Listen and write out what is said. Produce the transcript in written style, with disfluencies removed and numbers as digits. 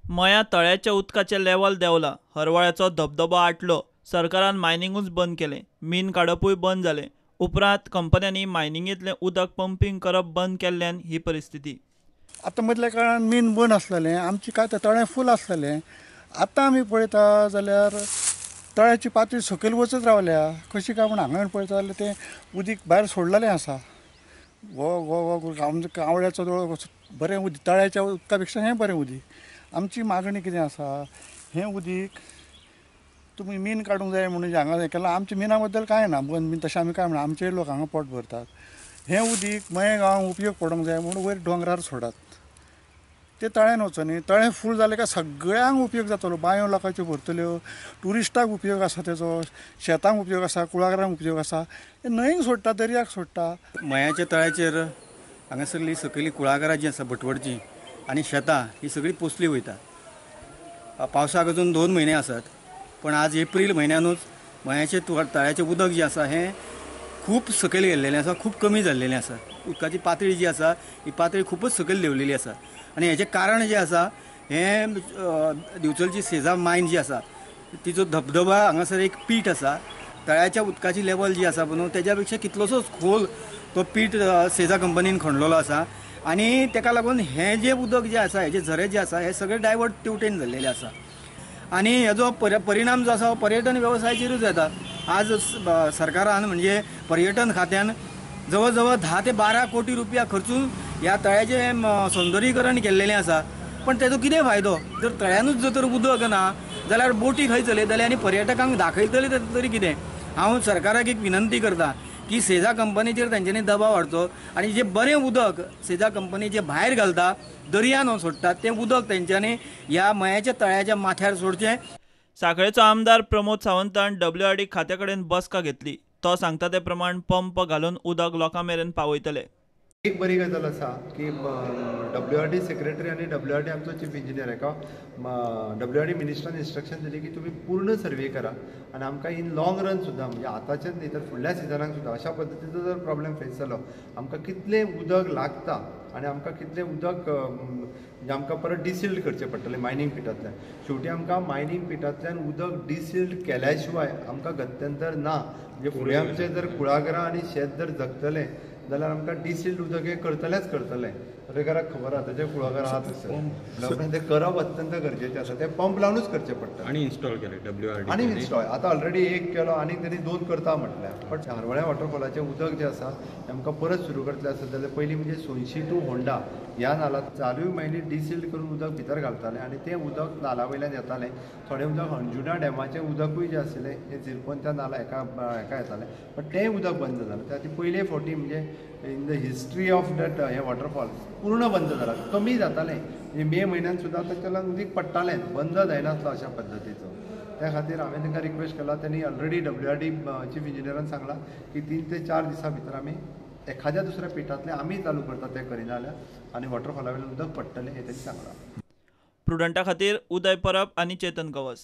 मया तळ्याच्या उदकाचे लेवल देंवला, हरवळ्याचो धबधबो आटलो, सरकारान मायनिंगूच बंद केलें, मीन काडपूय बंद जालें. उपरांत कंपन्यांनी मायनिंगेंतलें उदक पंपिंग करप बंद केल्ल्यान ही परिस्थिती. आतां मदल्या काळान मीन बंद आसलेलें, आमचें काय तळें फूल आसलेलें. आतां आमी पळयता जाल्यार तळ्याची पातळी सकयल वचत रावल्या. कशी काय म्हण हांगा पळयता जाल्यार तें उदीक भायर सोडलेलें आसा. गो गो गो आमच्या कावळ्याचो दोळो बरें उदीक, तळ्याच्या उदका पेक्षा हें बरें उदीक. आमची मागणी कितें आसा, हें उदीक तुमी मीन काडूंक जाय म्हणून हांगा हें केलां. आमच्या मिना बद्दल कांय ना, बंद बीन तशें आमी कांय म्हणना, आमचे लोक हांगा पोट भरतात. हें उदीक मये गांवांक उपयोग पडोंक जाय म्हणून वयर दोंगरार सोडात. ते तळ्यान वचून न्ही, तळें फूल जालें काय सगळ्यांक उपयोग जातलो. बांयो लोकांच्यो भरतल्यो, ट्युरिस्टाक उपयोग आसा तेजो, शेतांक उपयोग आसा, कुळागरांक उपयोग आसा. ते न्हंयक सोडटा, दर्याक सोडटा. मयाच्या तळ्याचेर हांगासरली सकयली कुळागरां जीं आसा भटवडची आनी शेतां ही सगळीं पोसली वयता. पावसाक अजून 2 म्हयने आसात, पण आज एप्रील म्हयन्यानूच मयाचे तळ्याचें उदक जें आसा हें खूब सकयल गेल्लेलें आसा, खूब कमी जाल्लेलें आसा. उदकाची पातळी जी आसा ही पातळी खूबच सकयल देंवलेली आसा. आनी हेजें कारण जें आसा हें दिवचलची सेजा मायन जी आसा तिचो धबधबा हांगासर एक पीठ आसा. तळ्याच्या उदकाची लेवल जी आसा पळय तेज्या पेक्षा कितलोसोच खोल तो पीठ सेजा कंपनीन खणलेलो आसा. आनी तेका लागून हें जें उदक जें आसा, हेजे झरे जे आसा हे सगळे डायवर्ट तेवटेन जाल्लेले आसा. आनी हेजो परिणाम जो आसा हो पर्यटन वेवसायाचेरूच जाता. आज सरकारान म्हणजे पर्यटन खात्यान जवळ जवळ 10 ते 12 कोटी रुपया खर्चून ह्या तळ्याचें सौंदर्यीकरण केल्लेलें आसा. पण तेजो कितें फायदो जर तळ्यानूच जर तर उदक ना जाल्यार बोटी खंय चलयतले आनी पर्यटकांक दाखयतले तरी कितें. हांव सरकाराक एक विनंती करता की सेजा कंपनीचेर तांच्यांनी दबाव हाडचो आनी जें बरें उदक सेजा कंपनी जें भायर घालता, दर्यान सोडटात तें उदक तेंच्यांनी ह्या मयाच्या तळ्याच्या माथ्यार सोडचें. सांखळेचो आमदार प्रमोद सावंतान WRD खात्या कडेन बसका घेतली. तो सांगता ते प्रमाण पंप घालून उदक लोकां मेरेन पावयतले. एक बरी गजाल आसा की WRD सेक्रेटरी आनी WRD आमचो चीफ इंजिनियर हाका WRD मिनिस्टरान इन्स्ट्रक्शन दिली की तुमी पूर्ण सर्वे करा आनी आमकां इन लॉंग रन सुद्दां म्हणजे आतांचेच न्ही तर फुडल्या सिजनाक सुद्दां अशा पद्दतीचो जर प्रॉब्लेम फेस जालो, आमकां कितलें उदक लागता आनी आमकां कितलें उदक म्हणजे आमकां परत डिसिल्ड करचें पडटलें मायनींग पिटांतल्यान. शेवटी आमकां मायनींग पिटांतल्यान उदक डिसिल्ड केल्या शिवाय आमकां गत्यंतर ना. म्हणजे फुडें आमचें जर कुळागरां आनी शेत जर जगतलें जाल्यार आमकां डिसिल्ड उदक हें करतलें. प्रत्येकाक खबर आहा तेजे कुळागर आहा थंयसर. तें करप अत्यंत गरजेचें आसा. तें पंप लावनूच करचें पडटा. आनी इन्स्टॉल केले WRD आनी इन्स्टॉल आतां ऑलरेडी एक केलो आनी तेणी 2 करता म्हटल्यार. बट हरवळ्या वॉटरफॉलाचें उदक जें आसा तें आमकां परत सुरू करतलें आसत जाल्यार पयलीं म्हणजे 80 टू होंडा ह्या नाला चारूय म्हयने डिसिल्ड करून उदक भितर घालताले आनी तें उदक नाला वयल्यान येतालें. थोडें उदक अंजुना डॅमाचें उदकूय जें आसलें हें झिरपोन त्या नाला हेका येतालें. बट तेंय उदक बंद जालें. त्या खातीर पयले फावटी म्हणजे in the history of that हें वॉटरफॉल पूर्ण बंद जाला. कमी जातालें म्हणजे मे म्हयन्यान सुद्दां ताच्या लागून उदीक पडटालें, बंद जायनासलो अशा पद्दतीचो. त्या खातीर हांवें तांकां रिक्वेस्ट केला. त्यांनी ऑलरेडी WRD चीफ इंजिनियरान सांगला की 3 ते 4 दिसां भितर आमी एखाद्या दुसऱ्या पिठांतलें आमी चालू करता तें करिना जाल्यार आनी वॉटरफॉला वयल्यान उदक पडटलें हें त्यांनी सांगलां. प्रुडंटा खातीर उदय परब आनी चेतन गवस.